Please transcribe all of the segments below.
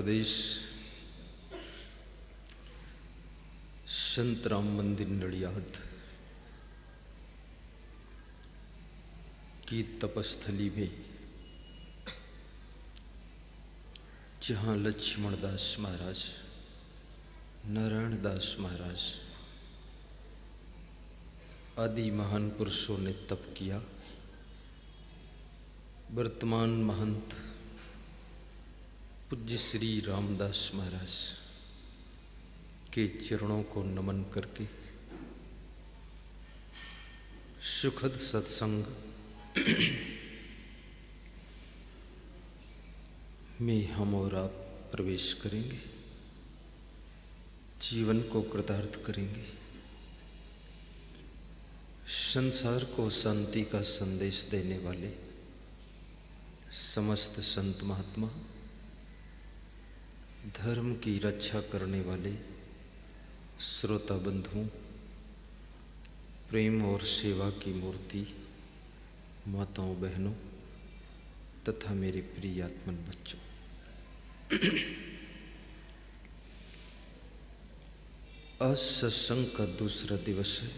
प्रदेश संत राम मंदिर नडियाद की तपस्थली में, जहाँ लक्ष्मण दास महाराज, नारायण दास महाराज आदि महान पुरुषों ने तप किया, वर्तमान महंत पूज्य श्री रामदास महाराज के चरणों को नमन करके सुखद सत्संग में हम और आप प्रवेश करेंगे, जीवन को कृतार्थ करेंगे, संसार को शांति का संदेश देने वाले समस्त संत महात्मा, धर्म की रक्षा करने वाले श्रोता बंधुओं, प्रेम और सेवा की मूर्ति माताओं बहनों तथा मेरे प्रिय आत्मन बच्चों, आज सत्संग का दूसरा दिवस है।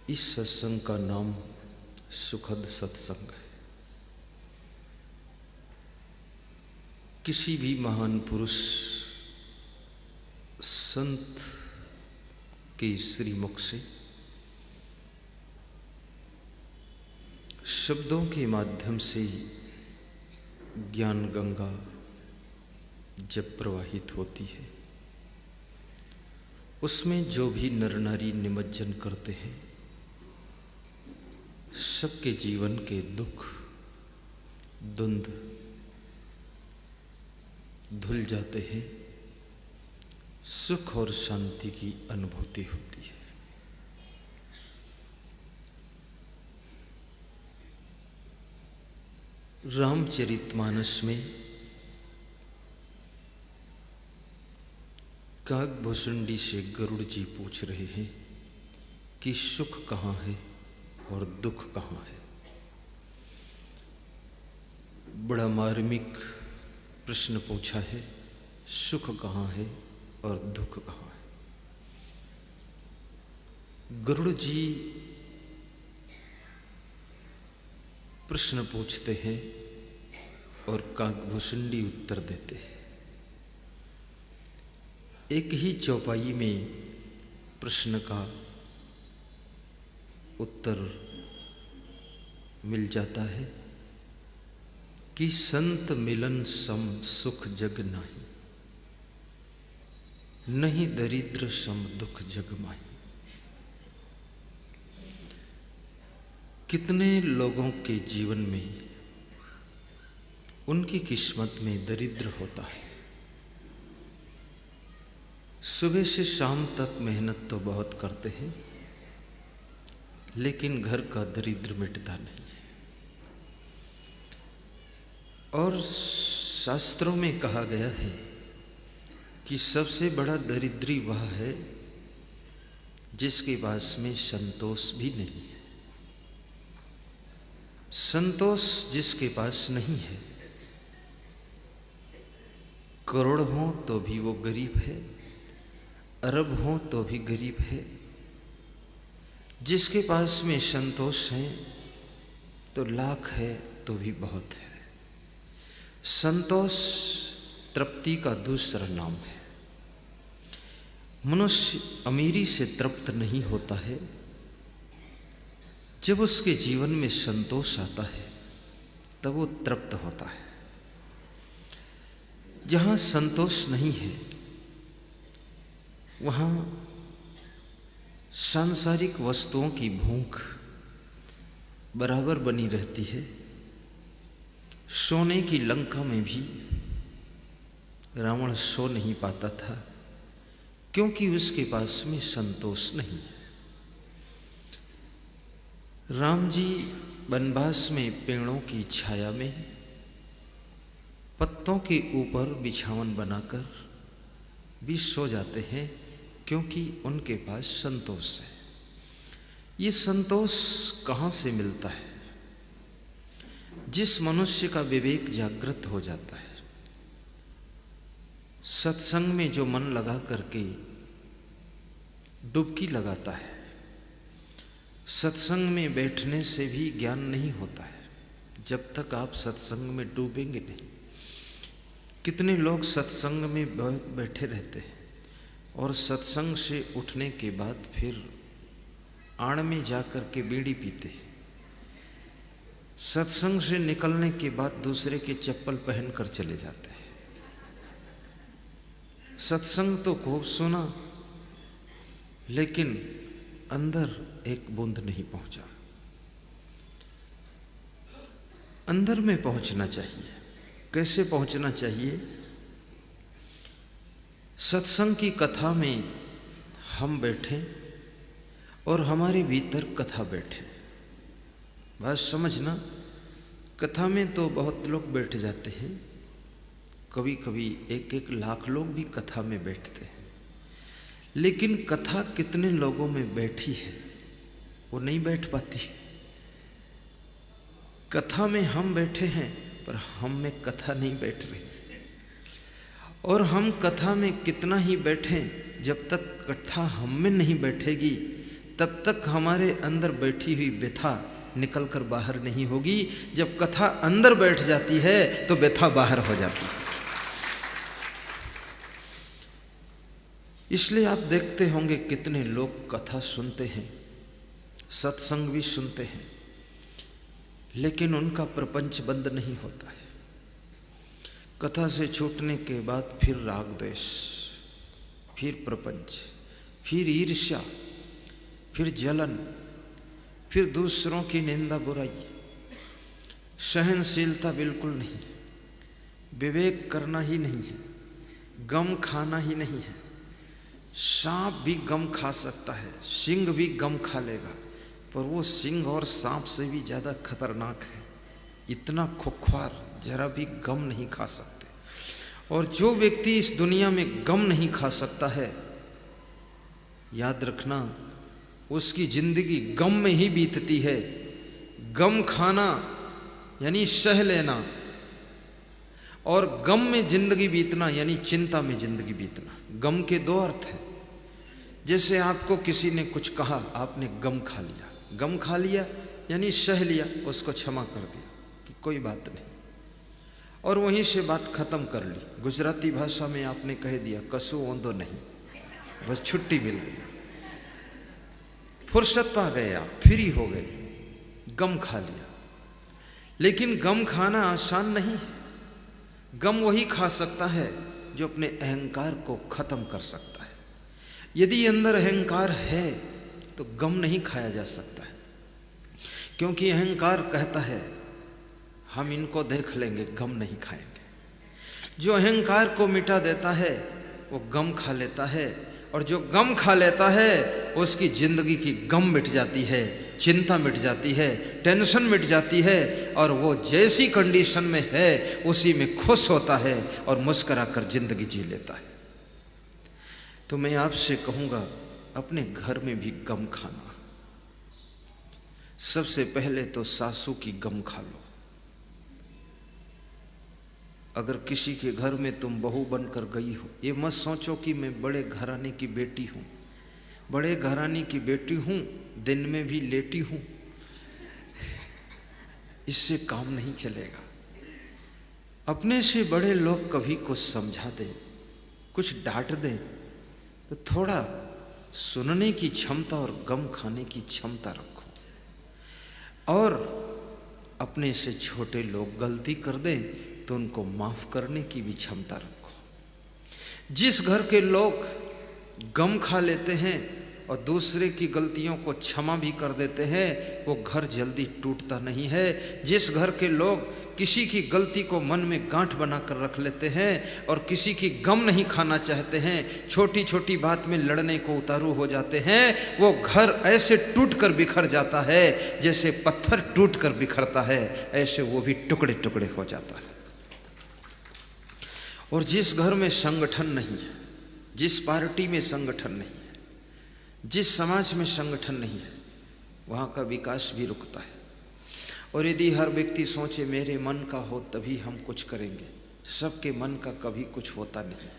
इस सत्संग का नाम सुखद सत्संग है। किसी भी महान पुरुष संत के श्रीमुख से शब्दों के माध्यम से ज्ञान गंगा जब प्रवाहित होती है, उसमें जो भी नर नारी निमज्जन करते हैं, सबके जीवन के दुख द्वंद धुल जाते हैं, सुख और शांति की अनुभूति होती है। रामचरितमानस में काकभूषुंडी से गरुड़ जी पूछ रहे हैं कि सुख कहाँ है और दुख कहाँ है। बड़ा मार्मिक प्रश्न पूछा है, सुख कहाँ है और दुख कहाँ है। गरुड़ जी प्रश्न पूछते हैं और काकभूषुंडी उत्तर देते हैं। एक ही चौपाई में प्रश्न का उत्तर मिल जाता है कि संत मिलन सम सुख जग नाही, नहीं दरिद्र सम दुख जग माही। कितने लोगों के जीवन में उनकी किस्मत में दरिद्र होता है। सुबह से शाम तक मेहनत तो बहुत करते हैं, लेकिन घर का दरिद्र मिटता नहीं है। और शास्त्रों में कहा गया है कि सबसे बड़ा दरिद्री वह है जिसके पास में संतोष भी नहीं है। संतोष जिसके पास नहीं है, करोड़ हो तो भी वो गरीब है, अरब हो तो भी गरीब है। जिसके पास में संतोष है तो लाख है तो भी बहुत है। संतोष तृप्ति का दूसरा नाम है। मनुष्य अमीरी से तृप्त नहीं होता है, जब उसके जीवन में संतोष आता है तब वो तृप्त होता है। जहाँ संतोष नहीं है वहाँ सांसारिक वस्तुओं की भूख बराबर बनी रहती है। सोने की लंका में भी रावण सो नहीं पाता था, क्योंकि उसके पास में संतोष नहीं है। राम जी वनवास में पेड़ों की छाया में पत्तों के ऊपर बिछावन बनाकर भी सो जाते हैं, क्योंकि उनके पास संतोष है। ये संतोष कहाँ से मिलता है? जिस मनुष्य का विवेक जागृत हो जाता है, सत्संग में जो मन लगा करके डुबकी लगाता है, सत्संग में बैठने से भी ज्ञान नहीं होता है जब तक आप सत्संग में डूबेंगे नहीं। कितने लोग सत्संग में बैठे रहते हैं और सत्संग से उठने के बाद फिर आड़ में जाकर के बीड़ी पीते हैं। सत्संग से निकलने के बाद दूसरे के चप्पल पहन कर चले जाते हैं। सत्संग तो खूब सुना, लेकिन अंदर एक बूंद नहीं पहुंचा। अंदर में पहुंचना चाहिए। कैसे पहुंचना चाहिए? सत्संग की कथा में हम बैठें और हमारे भीतर कथा बैठे। बात समझना, कथा में तो बहुत लोग बैठ जाते हैं, कभी कभी 1-1 लाख लोग भी कथा में बैठते हैं, लेकिन कथा कितने लोगों में बैठी है वो नहीं बैठ पाती। कथा में हम बैठे हैं पर हम में कथा नहीं बैठ रही। और हम कथा में कितना ही बैठें, जब तक कथा हम में नहीं बैठेगी तब तक हमारे अंदर बैठी हुई व्यथा निकल कर बाहर नहीं होगी। जब कथा अंदर बैठ जाती है तो व्यथा बाहर हो जाती है। इसलिए आप देखते होंगे कितने लोग कथा सुनते हैं, सत्संग भी सुनते हैं, लेकिन उनका प्रपंच बंद नहीं होता है। कथा से छूटने के बाद फिर राग द्वेष, फिर प्रपंच, फिर ईर्ष्या, फिर जलन, फिर दूसरों की निंदा बुराई। सहनशीलता बिल्कुल नहीं, विवेक करना ही नहीं है, गम खाना ही नहीं है। सांप भी गम खा सकता है, सिंह भी गम खा लेगा, पर वो सिंह और सांप से भी ज़्यादा खतरनाक है। इतना खुख्वार, जरा भी गम नहीं खा सकते। और जो व्यक्ति इस दुनिया में गम नहीं खा सकता है, याद रखना उसकी जिंदगी गम में ही बीतती है। गम खाना यानी सह लेना, और गम में जिंदगी बीतना यानी चिंता में जिंदगी बीतना। गम के 2 अर्थ हैं। जैसे आपको किसी ने कुछ कहा, आपने गम खा लिया। गम खा लिया यानी सह लिया, उसको क्षमा कर दिया कि कोई बात नहीं, और वहीं से बात खत्म कर ली। गुजराती भाषा में आपने कह दिया कसु ओंदो नहीं, बस छुट्टी मिल गई, फुर्सत पा गए, आप फ्री हो गए, गम खा लिया। लेकिन गम खाना आसान नहीं है। गम वही खा सकता है जो अपने अहंकार को खत्म कर सकता है। यदि अंदर अहंकार है तो गम नहीं खाया जा सकता है, क्योंकि अहंकार कहता है हम इनको देख लेंगे, गम नहीं खाएंगे। जो अहंकार को मिटा देता है वो गम खा लेता है, और जो गम खा लेता है उसकी जिंदगी की गम मिट जाती है, चिंता मिट जाती है, टेंशन मिट जाती है, और वो जैसी कंडीशन में है उसी में खुश होता है और मुस्कुरा कर जिंदगी जी लेता है। तो मैं आपसे कहूँगा, अपने घर में भी गम खाना। सबसे पहले तो सासू की गम खा लो। अगर किसी के घर में तुम बहू बनकर गई हो, ये मत सोचो कि मैं बड़े घराने की बेटी हूँ। बड़े घराने की बेटी हूँ, दिन में भी लेटी हूँ, इससे काम नहीं चलेगा। अपने से बड़े लोग कभी कुछ समझा दें, कुछ डांट दें, तो थोड़ा सुनने की क्षमता और गम खाने की क्षमता रखो। और अपने से छोटे लोग गलती कर दें तो उनको माफ करने की भी क्षमता रखो। जिस घर के लोग गम खा लेते हैं और दूसरे की गलतियों को क्षमा भी कर देते हैं, वो घर जल्दी टूटता नहीं है। जिस घर के लोग किसी की गलती को मन में गांठ बनाकर रख लेते हैं और किसी की गम नहीं खाना चाहते हैं, छोटी छोटी बात में लड़ने को उतारू हो जाते हैं, वो घर ऐसे टूट कर बिखर जाता है जैसे पत्थर टूट कर बिखरता है, ऐसे वो भी टुकड़े टुकड़े हो जाता है। और जिस घर में संगठन नहीं है, जिस पार्टी में संगठन नहीं है, जिस समाज में संगठन नहीं है, वहाँ का विकास भी रुकता है। और यदि हर व्यक्ति सोचे मेरे मन का हो तभी हम कुछ करेंगे, सबके मन का कभी कुछ होता नहीं है।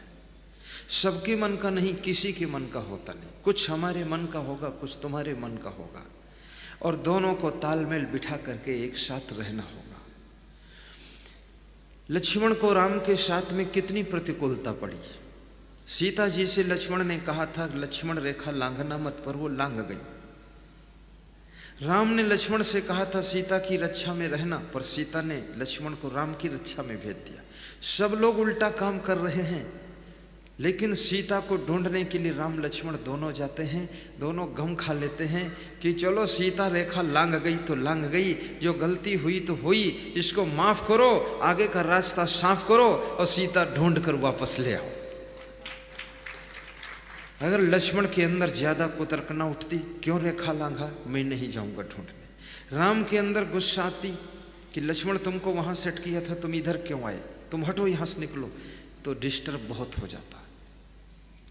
सबके मन का नहीं, किसी के मन का होता नहीं। कुछ हमारे मन का होगा, कुछ तुम्हारे मन का होगा, और दोनों को तालमेल बिठा करके एक साथ रहना होगा। लक्ष्मण को राम के साथ में कितनी प्रतिकूलता पड़ी। सीता जी से लक्ष्मण ने कहा था लक्ष्मण रेखा लांघना मत, पर वो लांघ गई। राम ने लक्ष्मण से कहा था सीता की रक्षा में रहना, पर सीता ने लक्ष्मण को राम की रक्षा में भेज दिया। सब लोग उल्टा काम कर रहे हैं, लेकिन सीता को ढूंढने के लिए राम लक्ष्मण दोनों जाते हैं। दोनों गम खा लेते हैं कि चलो सीता रेखा लांघ गई तो लांघ गई, जो गलती हुई तो हुई, इसको माफ करो, आगे का रास्ता साफ करो और सीता ढूंढ कर वापस ले आओ। अगर लक्ष्मण के अंदर ज्यादा कुतर्कना उठती, क्यों रेखा लांघा, मैं नहीं जाऊंगा ढूंढने। राम के अंदर गुस्सा आती कि लक्ष्मण तुमको वहां सेट किया था, तुम इधर क्यों आए, तुम हटो यहां से निकलो, तो डिस्टर्ब बहुत हो जाता।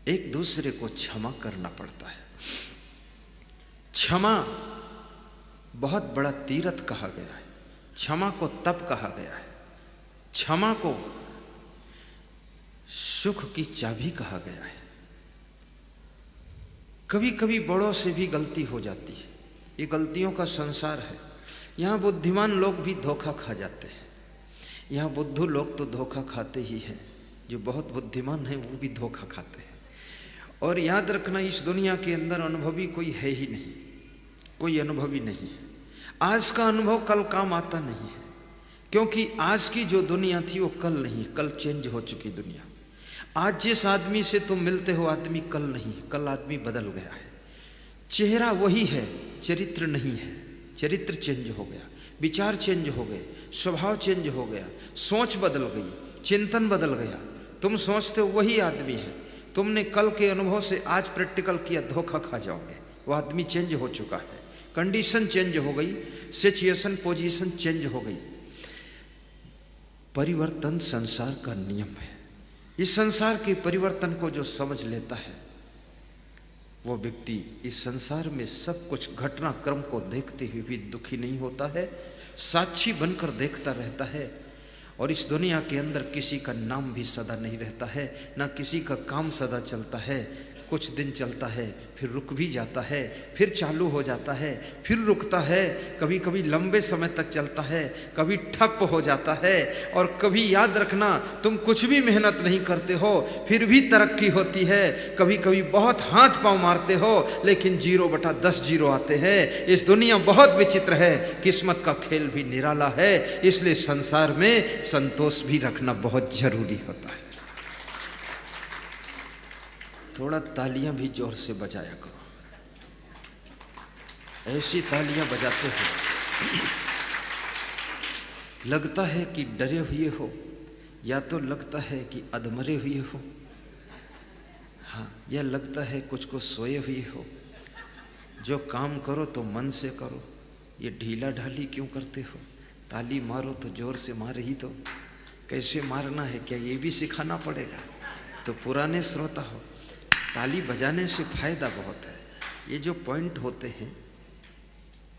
एक दूसरे को क्षमा करना पड़ता है। क्षमा बहुत बड़ा तीर्थ कहा गया है, क्षमा को तप कहा गया है, क्षमा को सुख की चाबी कहा गया है। कभी कभी बड़ों से भी गलती हो जाती है, ये गलतियों का संसार है। यहाँ बुद्धिमान लोग भी धोखा खा जाते हैं, यहाँ बुद्धू लोग तो धोखा खाते ही हैं, जो बहुत बुद्धिमान हैं वो भी धोखा खाते हैं। और याद रखना, इस दुनिया के अंदर अनुभवी कोई है ही नहीं, कोई अनुभवी नहीं है। आज का अनुभव कल काम आता नहीं है, क्योंकि आज की जो दुनिया थी वो कल नहीं, कल चेंज हो चुकी दुनिया। आज जिस आदमी से तुम मिलते हो आदमी कल नहीं, कल आदमी बदल गया है। चेहरा वही है, चरित्र नहीं है। चरित्र चेंज हो गया, विचार चेंज हो गए, स्वभाव चेंज हो गया, सोच बदल गई, चिंतन बदल गया। तुम सोचते हो वही आदमी है, तुमने कल के अनुभव से आज प्रैक्टिकल किया, धोखा खा जाओगे। वो आदमी चेंज हो चुका है, कंडीशन चेंज हो गई, सिचुएशन पोजीशन चेंज हो गई। परिवर्तन संसार का नियम है। इस संसार के परिवर्तन को जो समझ लेता है वो व्यक्ति इस संसार में सब कुछ घटनाक्रम को देखते हुए भी दुखी नहीं होता है, साक्षी बनकर देखता रहता है। और इस दुनिया के अंदर किसी का नाम भी सदा नहीं रहता है, ना किसी का काम सदा चलता है। कुछ दिन चलता है, फिर रुक भी जाता है, फिर चालू हो जाता है, फिर रुकता है, कभी कभी लंबे समय तक चलता है, कभी ठप हो जाता है। और कभी याद रखना, तुम कुछ भी मेहनत नहीं करते हो फिर भी तरक्की होती है। कभी कभी बहुत हाथ पांव मारते हो लेकिन 0/10 जीरो आते हैं। इस दुनिया बहुत विचित्र है, किस्मत का खेल भी निराला है। इसलिए संसार में संतोष भी रखना बहुत जरूरी होता है। थोड़ा तालियां भी जोर से बजाया करो, ऐसी तालियां बजाते हो लगता है कि डरे हुए हो, या तो लगता है कि अधमरे हुए हो, हाँ, या लगता है कुछ को सोए हुए हो। जो काम करो तो मन से करो, ये ढीला ढाली क्यों करते हो? ताली मारो तो जोर से मार ही दो। कैसे मारना है क्या ये भी सिखाना पड़ेगा? तो पुराने श्रोता हो, ताली बजाने से फायदा बहुत है। ये जो पॉइंट होते हैं,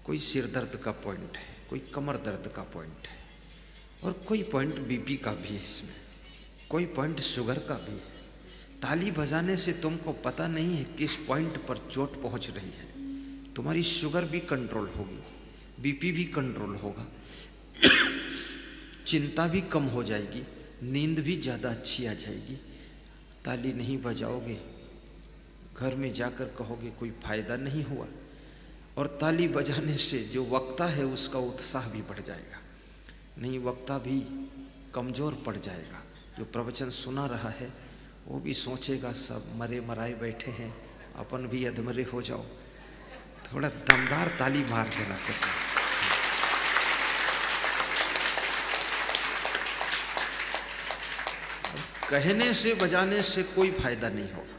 कोई सिर दर्द का पॉइंट है, कोई कमर दर्द का पॉइंट है, और कोई पॉइंट बीपी का भी है, इसमें कोई पॉइंट शुगर का भी है। ताली बजाने से तुमको पता नहीं है किस पॉइंट पर चोट पहुंच रही है। तुम्हारी शुगर भी कंट्रोल होगी, बीपी भी कंट्रोल होगा, चिंता भी कम हो जाएगी, नींद भी ज़्यादा अच्छी आ जाएगी। ताली नहीं बजाओगे, घर में जाकर कहोगे कोई फायदा नहीं हुआ। और ताली बजाने से जो वक्ता है उसका उत्साह भी बढ़ जाएगा, नहीं वक्ता भी कमज़ोर पड़ जाएगा। जो प्रवचन सुना रहा है वो भी सोचेगा सब मरे मराए बैठे हैं, अपन भी अधमरे हो जाओ। थोड़ा दमदार ताली मार देना चाहिए। कहने से बजाने से कोई फायदा नहीं होगा,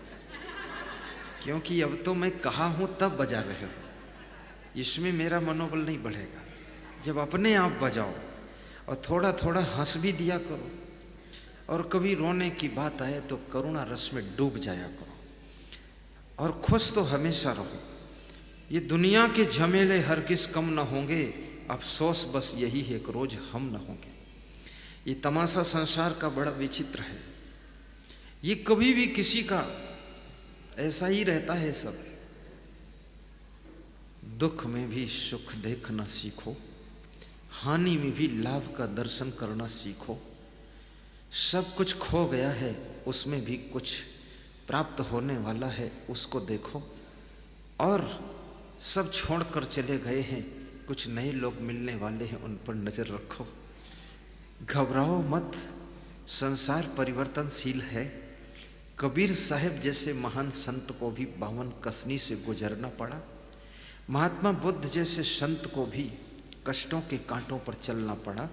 क्योंकि अब तो मैं कहा हूं तब बजा रहे हो, इसमें मेरा मनोबल नहीं बढ़ेगा। जब अपने आप बजाओ और थोड़ा थोड़ा हंस भी दिया करो, और कभी रोने की बात आए तो करुणा रस में डूब जाया करो, और खुश तो हमेशा रहो। ये दुनिया के झमेले हरगिज कम न होंगे अफसोस बस यही है कि रोज हम न होंगे। ये तमाशा संसार का बड़ा विचित्र है। ये कभी भी किसी का ऐसा ही रहता है। सब दुख में भी सुख देखना सीखो, हानि में भी लाभ का दर्शन करना सीखो। सब कुछ खो गया है, उसमें भी कुछ प्राप्त होने वाला है, उसको देखो। और सब छोड़कर चले गए हैं, कुछ नए लोग मिलने वाले हैं, उन पर नजर रखो। घबराओ मत, संसार परिवर्तनशील है। कबीर साहब जैसे महान संत को भी 52 कसनी से गुजरना पड़ा। महात्मा बुद्ध जैसे संत को भी कष्टों के कांटों पर चलना पड़ा।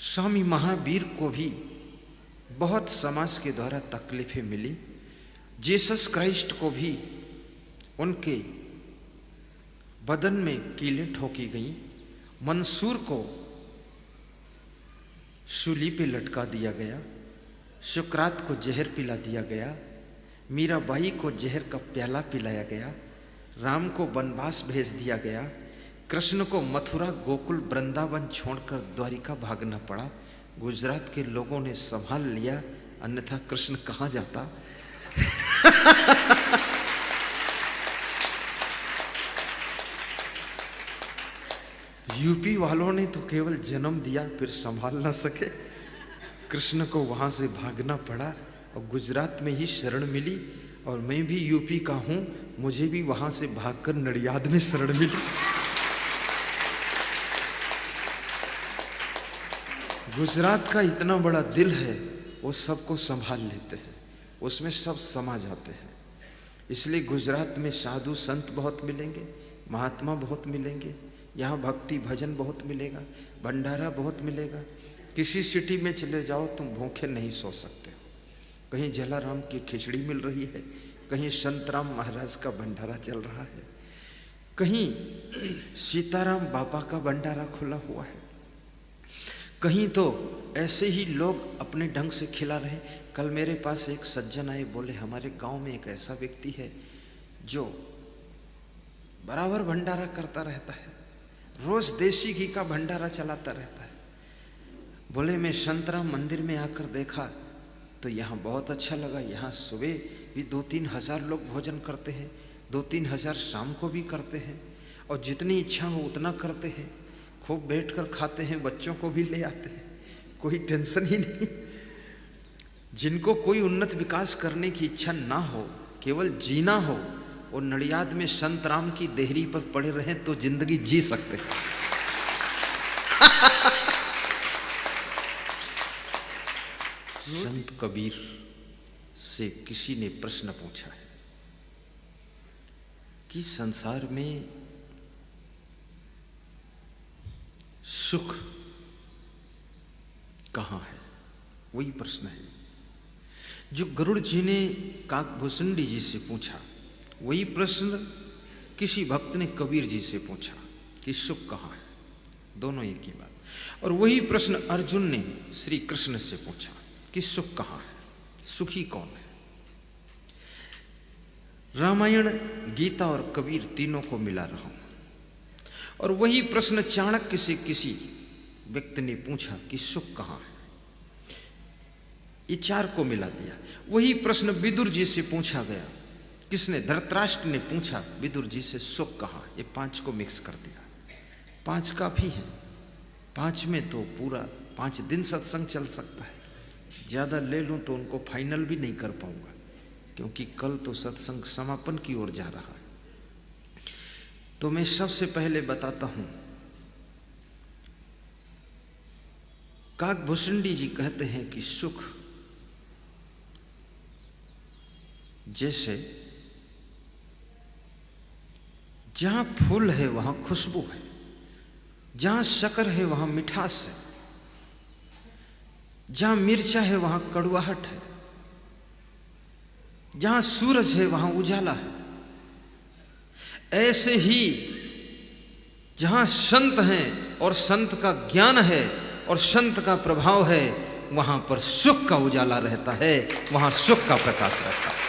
स्वामी महावीर को भी बहुत समाज के द्वारा तकलीफें मिली। जीसस क्राइस्ट को भी उनके बदन में कीलें ठोकी गई। मंसूर को सूली पे लटका दिया गया। सुकरात को जहर पिला दिया गया। मीराबाई को जहर का प्याला पिलाया गया। राम को वनवास भेज दिया गया। कृष्ण को मथुरा, गोकुल, वृंदावन छोड़कर द्वारिका भागना पड़ा। गुजरात के लोगों ने संभाल लिया, अन्यथा कृष्ण कहाँ जाता। यूपी वालों ने तो केवल जन्म दिया, फिर संभाल ना सके। कृष्ण को वहां से भागना पड़ा और गुजरात में ही शरण मिली। और मैं भी यूपी का हूं, मुझे भी वहां से भागकर नडियाद में शरण मिली। गुजरात का इतना बड़ा दिल है, वो सबको संभाल लेते हैं, उसमें सब समा जाते हैं। इसलिए गुजरात में साधु संत बहुत मिलेंगे, महात्मा बहुत मिलेंगे, यहाँ भक्ति भजन बहुत मिलेगा, भंडारा बहुत मिलेगा। किसी सिटी में चले जाओ तुम भूखे नहीं सो सकते हो। कहीं जलाराम की खिचड़ी मिल रही है, कहीं संतराम महाराज का भंडारा चल रहा है, कहीं सीताराम बाबा का भंडारा खुला हुआ है, कहीं तो ऐसे ही लोग अपने ढंग से खिला रहे। कल मेरे पास एक सज्जन आए, बोले हमारे गांव में एक ऐसा व्यक्ति है जो बराबर भंडारा करता रहता है, रोज देसी घी का भंडारा चलाता रहता है। बोले मैं संतराम मंदिर में आकर देखा तो यहाँ बहुत अच्छा लगा। यहाँ सुबह भी 2-3 हज़ार लोग भोजन करते हैं, 2-3 हज़ार शाम को भी करते हैं, और जितनी इच्छा हो उतना करते हैं। खूब बैठकर खाते हैं, बच्चों को भी ले आते हैं, कोई टेंशन ही नहीं। जिनको कोई उन्नत विकास करने की इच्छा ना हो, केवल जीना हो, वो नडियाद में संत राम की देहरी पर पड़े रहें तो जिंदगी जी सकते हैं। संत कबीर से किसी ने प्रश्न पूछा है कि संसार में सुख कहाँ है। वही प्रश्न है जो गरुड़ जी ने काकभूषुंडी जी से पूछा। वही प्रश्न किसी भक्त ने कबीर जी से पूछा कि सुख कहाँ है। दोनों एक ही बात। और वही प्रश्न अर्जुन ने श्री कृष्ण से पूछा कि सुख कहाँ है, सुखी कौन है। रामायण, गीता और कबीर तीनों को मिला रहा हूं। और वही प्रश्न चाणक्य से किसी व्यक्ति ने पूछा कि सुख कहाँ है। ये 4 को मिला दिया। वही प्रश्न विदुर जी से पूछा गया। किसने? धृतराष्ट्र ने पूछा विदुर जी से सुख कहाँ। ये 5 को मिक्स कर दिया। 5 काफी है। 5 में तो पूरा 5 दिन सत्संग चल सकता है। ज्यादा ले लूं तो उनको फाइनल भी नहीं कर पाऊंगा, क्योंकि कल तो सत्संग समापन की ओर जा रहा है। तो मैं सबसे पहले बताता हूं, काकभूषुंडी जी कहते हैं कि सुख जैसे जहां फूल है वहां खुशबू है, जहां शक्कर है वहां मिठास है, जहां मिर्चा है वहां कड़वाहट है, जहां सूरज है वहां उजाला है। ऐसे ही जहां संत हैं और संत का ज्ञान है और संत का प्रभाव है, वहां पर सुख का उजाला रहता है, वहां सुख का प्रकाश रहता है।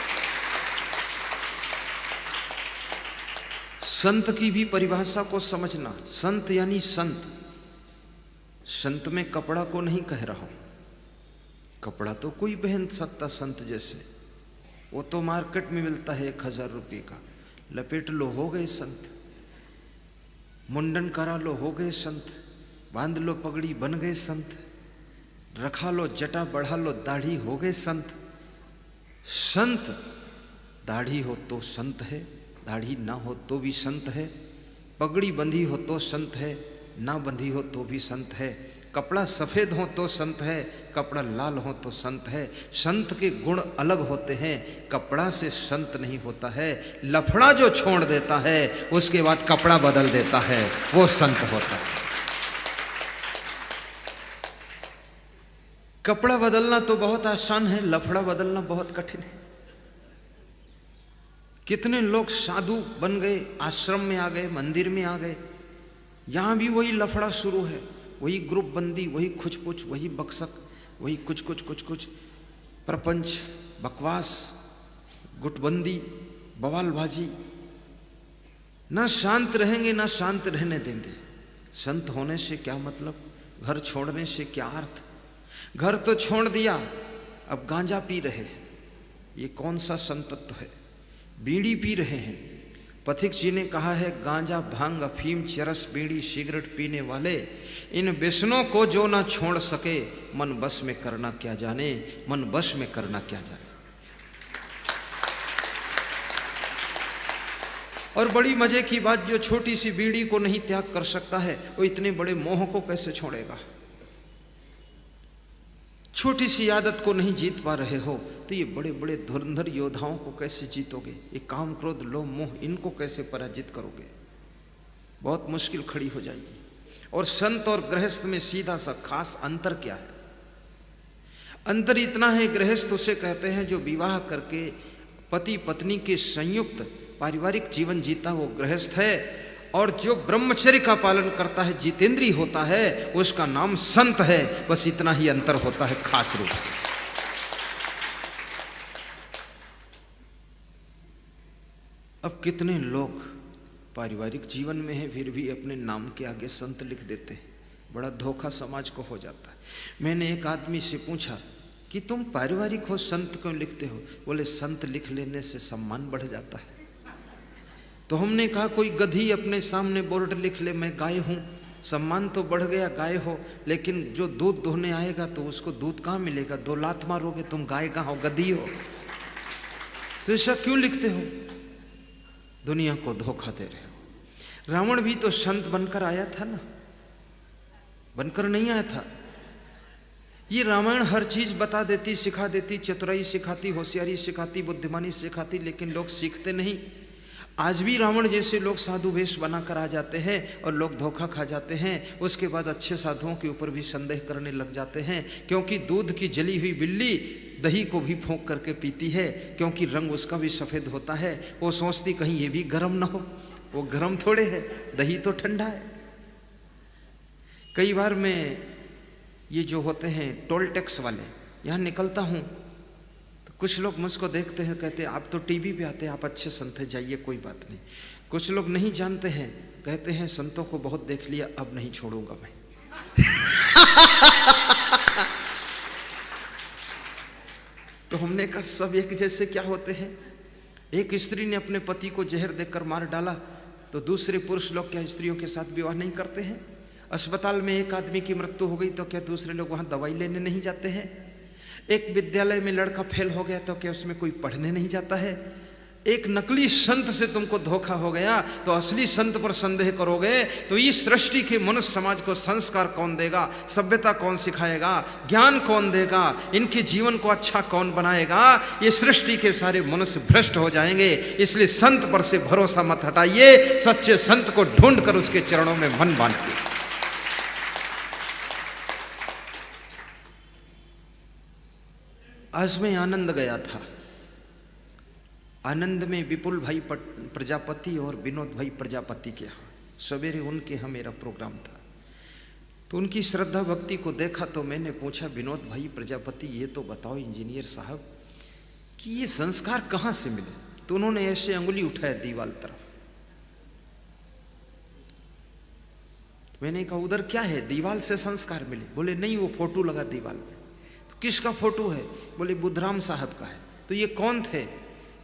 संत की भी परिभाषा को समझना। संत यानी संत, संत में कपड़ा को नहीं कह रहा हूं। कपड़ा तो कोई पहन सकता संत जैसे, वो तो मार्केट में मिलता है 1000 रुपये का, लपेट लो हो गए संत, मुंडन करा लो हो गए संत, बांध लो पगड़ी बन गए संत, रखा लो जटा बढ़ा लो दाढ़ी हो गए संत। संत दाढ़ी हो तो संत है, दाढ़ी ना हो तो भी संत है, पगड़ी बंधी हो तो संत है, ना बंधी हो तो भी संत है, कपड़ा सफेद हो तो संत है, कपड़ा लाल हो तो संत है। संत के गुण अलग होते हैं, कपड़ा से संत नहीं होता है। लफड़ा जो छोड़ देता है उसके बाद कपड़ा बदल देता है, वो संत होता है। कपड़ा बदलना तो बहुत आसान है, लफड़ा बदलना बहुत कठिन है। कितने लोग साधु बन गए, आश्रम में आ गए, मंदिर में आ गए, यहां भी वही लफड़ा शुरू है, वही ग्रुप बंदी, वही खुचपुच, वही बक्सक, वही कुछ कुछ प्रपंच, बकवास, गुटबंदी, बवालबाजी। ना शांत रहेंगे ना शांत रहने देंगे। संत होने से क्या मतलब, घर छोड़ने से क्या अर्थ। घर तो छोड़ दिया, अब गांजा पी रहे हैं, ये कौन सा संतत्व है। बीड़ी पी रहे हैं, पथिक जी ने कहा है गांजा भांग अफीम चरस बीड़ी सिगरेट पीने वाले इन व्यसनों को जो ना छोड़ सके, मन बस में करना क्या जाने, मन बस में करना क्या जाने। और बड़ी मजे की बात, जो छोटी सी बीड़ी को नहीं त्याग कर सकता है वो इतने बड़े मोह को कैसे छोड़ेगा। छोटी सी आदत को नहीं जीत पा रहे हो तो ये बड़े बड़े धुरंधर योद्धाओं को कैसे जीतोगे। ये काम क्रोध लोभ मोह, इनको कैसे पराजित करोगे, बहुत मुश्किल खड़ी हो जाएगी। और संत और गृहस्थ में सीधा सा खास अंतर क्या है। अंतर इतना है, गृहस्थ उसे कहते हैं जो विवाह करके पति पत्नी के संयुक्त पारिवारिक जीवन जीता वो गृहस्थ है, और जो ब्रह्मचर्य का पालन करता है, जितेंद्रीय होता है, उसका नाम संत है। बस इतना ही अंतर होता है खास रूप से। अब कितने लोग पारिवारिक जीवन में हैं फिर भी अपने नाम के आगे संत लिख देते हैं, बड़ा धोखा समाज को हो जाता है। मैंने एक आदमी से पूछा कि तुम पारिवारिक हो संत क्यों लिखते हो, बोले संत लिख लेने से सम्मान बढ़ जाता है। तो हमने कहा कोई गधी अपने सामने बोर्ड लिख ले मैं गाय हूं, सम्मान तो बढ़ गया गाय हो, लेकिन जो दूध दोहने आएगा तो उसको दूध कहाँ मिलेगा, 2 लात मारोगे, तुम गाय कहाँ हो, गधी हो। तो ऐसा क्यों लिखते हो, दुनिया को धोखा दे रहे हो। रावण भी तो संत बनकर आया था ना, बनकर नहीं आया था। ये रामायण हर चीज बता देती, सिखा देती, चतुराई सिखाती, होशियारी सिखाती, बुद्धिमानी सिखाती, लेकिन लोग सीखते नहीं। आज भी रावण जैसे लोग साधु वेश बनाकर आ जाते हैं और लोग धोखा खा जाते हैं। उसके बाद अच्छे साधुओं के ऊपर भी संदेह करने लग जाते हैं, क्योंकि दूध की जली हुई बिल्ली दही को भी फूंक करके पीती है, क्योंकि रंग उसका भी सफ़ेद होता है। वो सोचती कहीं ये भी गर्म ना हो, वो गर्म थोड़े है, दही तो ठंडा है। कई बार मैं ये जो होते हैं टोल टैक्स वाले, यहाँ निकलता हूँ तो कुछ लोग मुझको देखते हैं, कहते हैं आप तो टीवी पे आते हैं, आप अच्छे संत हैं, जाइए कोई बात नहीं। कुछ लोग नहीं जानते हैं, कहते हैं संतों को बहुत देख लिया, अब नहीं छोड़ूंगा मैं। तो हमने कहा सब एक जैसे क्या होते हैं। एक स्त्री ने अपने पति को जहर देकर मार डाला, तो दूसरे पुरुष लोग क्या स्त्रियों के साथ विवाह नहीं करते हैं। अस्पताल में एक आदमी की मृत्यु हो गई तो क्या दूसरे लोग वहां दवाई लेने नहीं जाते हैं। एक विद्यालय में लड़का फेल हो गया तो क्या उसमें कोई पढ़ने नहीं जाता है। एक नकली संत से तुमको धोखा हो गया तो असली संत पर संदेह करोगे, तो इस सृष्टि के मनुष्य समाज को संस्कार कौन देगा, सभ्यता कौन सिखाएगा, ज्ञान कौन देगा, इनके जीवन को अच्छा कौन बनाएगा। ये सृष्टि के सारे मनुष्य भ्रष्ट हो जाएंगे। इसलिए संत पर से भरोसा मत हटाइए, सच्चे संत को ढूंढ कर उसके चरणों में मन बांधिए। आज मैं आनंद गया था। आनंद में विपुल भाई प्रजापति और विनोद भाई प्रजापति के यहाँ सवेरे उनके यहाँ मेरा प्रोग्राम था। तो उनकी श्रद्धा भक्ति को देखा तो मैंने पूछा, विनोद भाई प्रजापति ये तो बताओ इंजीनियर साहब कि ये संस्कार कहाँ से मिले। तो उन्होंने ऐसे अंगुली उठाया दीवाल तरफ, मैंने कहा उधर क्या है, दीवाल से संस्कार मिले? बोले नहीं, वो फोटो लगा दीवाल पे। तो किसका फोटो है? बोले बुद्धराम साहब का है। तो ये कौन थे?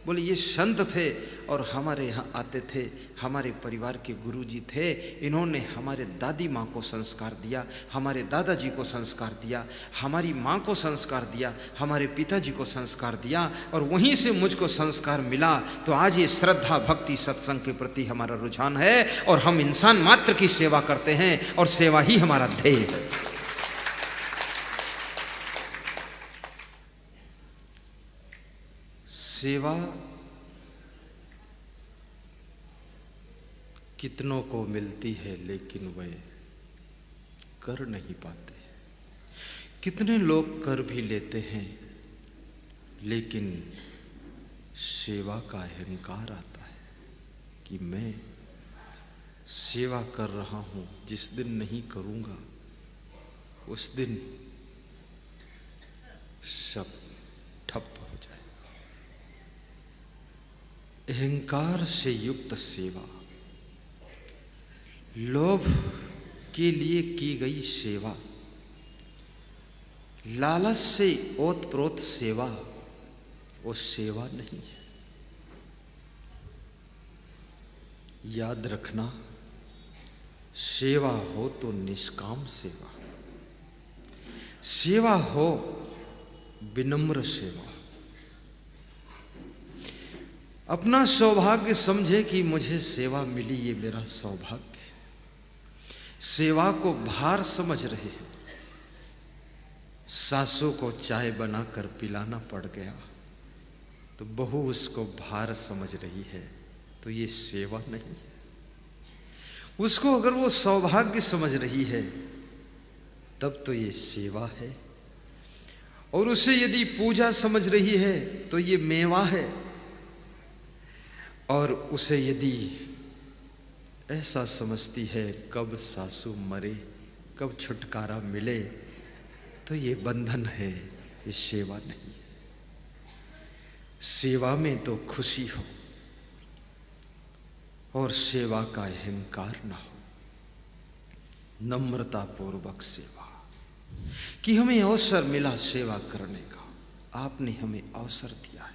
बोले ये संत थे और हमारे यहाँ आते थे, हमारे परिवार के गुरुजी थे, इन्होंने हमारे दादी माँ को संस्कार दिया, हमारे दादाजी को संस्कार दिया, हमारी माँ को संस्कार दिया, हमारे पिताजी को संस्कार दिया, और वहीं से मुझको संस्कार मिला। तो आज ये श्रद्धा भक्ति सत्संग के प्रति हमारा रुझान है और हम इंसान मात्र की सेवा करते हैं और सेवा ही हमारा ध्येय है। सेवा कितनों को मिलती है लेकिन वे कर नहीं पाते। कितने लोग कर भी लेते हैं लेकिन सेवा का अहंकार आता है कि मैं सेवा कर रहा हूं, जिस दिन नहीं करूंगा उस दिन सब ठप हो जाए। अहंकार से युक्त सेवा, लोभ के लिए की गई सेवा, लालच से ओतप्रोत सेवा, वो सेवा नहीं है। याद रखना, सेवा हो तो निष्काम सेवा, सेवा हो विनम्र सेवा। अपना सौभाग्य समझे कि मुझे सेवा मिली, ये मेरा सौभाग्य। सेवा को भार समझ रहे हैं। सासू को चाय बनाकर पिलाना पड़ गया तो बहू उसको भार समझ रही है, तो ये सेवा नहीं है। उसको अगर वो सौभाग्य समझ रही है तब तो ये सेवा है, और उसे यदि पूजा समझ रही है तो ये मेवा है, और उसे यदि ऐसा समझती है कब सासू मरे कब छुटकारा मिले तो ये बंधन है, ये सेवा नहीं। सेवा में तो खुशी हो और सेवा का अहंकार ना हो, नम्रता पूर्वक सेवा कि हमें अवसर मिला सेवा करने का, आपने हमें अवसर दिया है,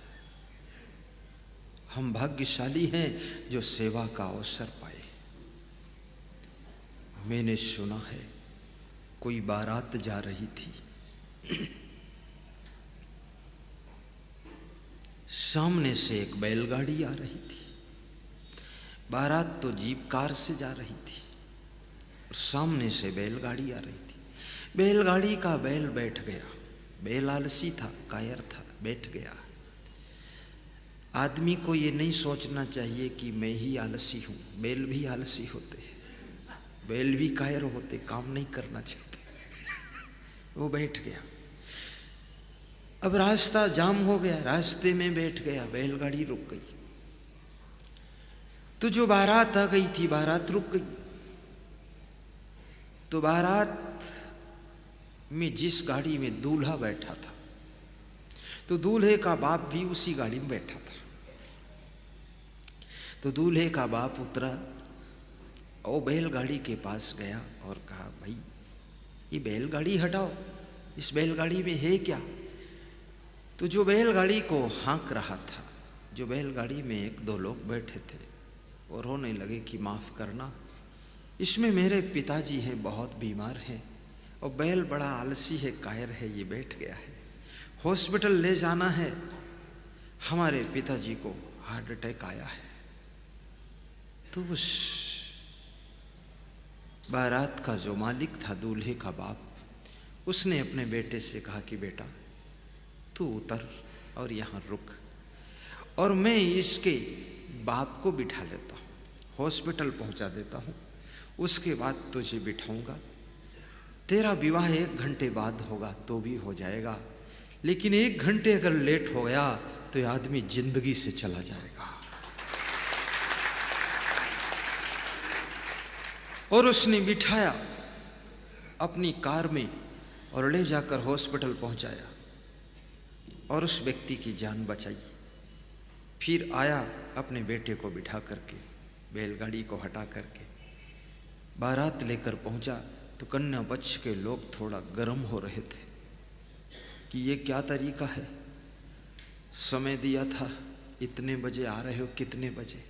हम भाग्यशाली हैं जो सेवा का अवसर पाए। मैंने सुना है कोई बारात जा रही थी, सामने से एक बैलगाड़ी आ रही थी। बारात तो जीप कार से जा रही थी और सामने से बैलगाड़ी आ रही थी। बैलगाड़ी का बैल बैठ गया, बैल आलसी था, कायर था, बैठ गया। आदमी को ये नहीं सोचना चाहिए कि मैं ही आलसी हूं, बैल भी आलसी होते, बैल भी कायर होते, काम नहीं करना चाहते। वो बैठ गया। अब रास्ता जाम हो गया, रास्ते में बैठ गया, बैलगाड़ी रुक गई। तो जो बारात आ गई थी, बारात रुक गई। तो बारात में जिस गाड़ी में दूल्हा बैठा था, तो दूल्हे का बाप भी उसी गाड़ी में बैठा था। तो दूल्हे का बाप उतरा और बैलगाड़ी के पास गया और कहा, भाई ये बैलगाड़ी हटाओ, इस बैलगाड़ी में है क्या? तो जो बैलगाड़ी को हाँक रहा था, जो बैलगाड़ी में एक दो लोग बैठे थे, और रोने लगे कि माफ़ करना, इसमें मेरे पिताजी हैं, बहुत बीमार हैं, और बैल बड़ा आलसी है, कायर है, ये बैठ गया है, हॉस्पिटल ले जाना है, हमारे पिताजी को हार्ट अटैक आया है। तो उस बारात का जो मालिक था, दूल्हे का बाप, उसने अपने बेटे से कहा कि बेटा तू उतर और यहाँ रुक, और मैं इसके बाप को बिठा लेता हूँ, हॉस्पिटल पहुँचा देता हूँ, उसके बाद तुझे बिठाऊंगा। तेरा विवाह 1 घंटे बाद होगा तो भी हो जाएगा, लेकिन 1 घंटे अगर लेट हो गया तो ये आदमी जिंदगी से चला जाएगा। और उसने बिठाया अपनी कार में और ले जाकर हॉस्पिटल पहुंचाया और उस व्यक्ति की जान बचाई। फिर आया अपने बेटे को बिठा करके, बैलगाड़ी को हटा करके बारात लेकर पहुंचा तो कन्या पक्ष के लोग थोड़ा गर्म हो रहे थे कि ये क्या तरीका है, समय दिया था इतने बजे आ रहे हो, कितने बजे।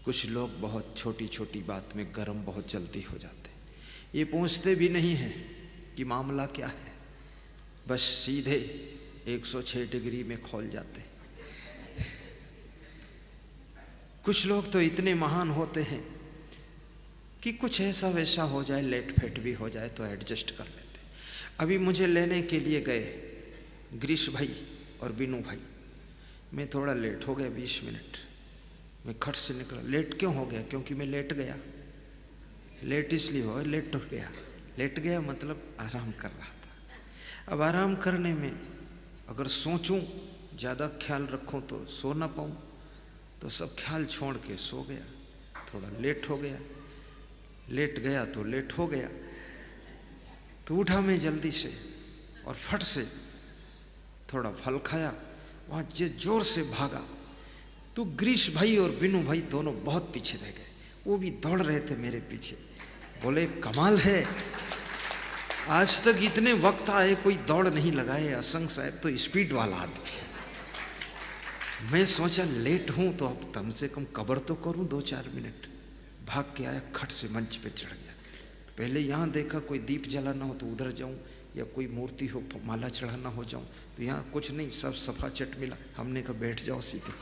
कुछ लोग बहुत छोटी छोटी बात में गर्म बहुत जल्दी हो जाते, ये पूछते भी नहीं हैं कि मामला क्या है, बस सीधे 106 डिग्री में खोल जाते। कुछ लोग तो इतने महान होते हैं कि कुछ ऐसा वैसा हो जाए, लेट फेट भी हो जाए तो एडजस्ट कर लेते। अभी मुझे लेने के लिए गए गिरीश भाई और बीनू भाई, मैं थोड़ा लेट हो गया 20 मिनट। मैं खट से निकला, लेट क्यों हो गया? क्योंकि मैं लेट गया। लेट इसलिए हो, लेट हो गया। लेट गया मतलब आराम कर रहा था। अब आराम करने में अगर सोचूं, ज़्यादा ख्याल रखूं तो सो ना पाऊं, तो सब ख्याल छोड़ के सो गया। थोड़ा लेट हो गया, लेट गया तो लेट हो गया। तो उठा मैं जल्दी से और फट से थोड़ा फल खाया, वहाँ जोर से भागा तो गिरीश भाई और बिनू भाई दोनों बहुत पीछे रह गए। वो भी दौड़ रहे थे मेरे पीछे। बोले कमाल है, आज तक इतने वक्त आए कोई दौड़ नहीं लगाए, असंग साहब तो स्पीड वाला आदमी है। मैं सोचा लेट हूं तो अब कम से कम कबर तो करूं 2-4 मिनट। भाग के आया, खट से मंच पे चढ़ गया। पहले यहाँ देखा कोई दीप जलाना हो तो उधर जाऊं, या कोई मूर्ति हो माला चढ़ाना हो जाऊं, तो यहाँ कुछ नहीं, सब सफा चट मिला। हमने कहा बैठ जाओ सीधे।